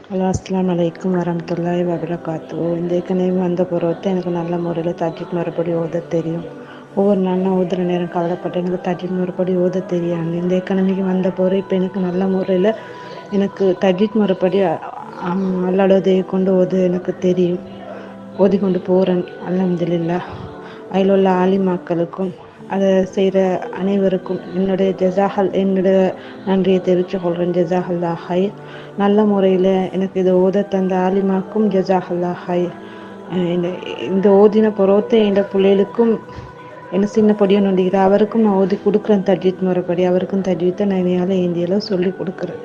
Hello அஸ்ஸலாமு அலைக்கும் வரஹ்மத்துல்லாஹி வபரகாத்துஹு. இந்த ஏற்கனவே வந்த பொறுத்து எனக்கு நல்ல முறையில் தஜ்வீத் முறைப்படி ஓத தெரியும். ஒவ்வொரு நாள் நான் ஓதுற நேரம் கவலைப்பட்டு எனக்கு தஜ்வீத் முறைப்படி ஓத தெரியாது. இந்த ஏற்கனவே வந்த பொருள் இப்போ எனக்கு நல்ல முறையில் எனக்கு தஜ்வீத் முறைப்படி அல்லாஹ்வுடைய கொண்டு ஓத எனக்கு தெரியும். ஓதிக்கொண்டு போகிறேன் அல்ஹம்துலில்லாஹ். அதில் உள்ள ஆலிமாக்களுக்கும் அதை செய்கிற அனைவருக்கும் என்னுடைய நன்றியை தெரிவித்துக் கொள்கிறேன். ஜஸாக்கல்லாஹ் ஹைர். நல்ல முறையில் எனக்கு இதை ஓத தந்த ஆலிமாக்கும் ஜஸாக்கல்லாஹ் ஹைர். இந்த ஓதின பொறுத்து என் பிள்ளைகளுக்கும் என்ன சின்ன பொடியை நொண்டிக்கிற அவருக்கும் நான் ஓதி கொடுக்குறேன். தஜ்வீத் முறைப்படி அவருக்கும் தஜ்வீத்தை நான் இந்தியாவில் சொல்லி கொடுக்குறேன்.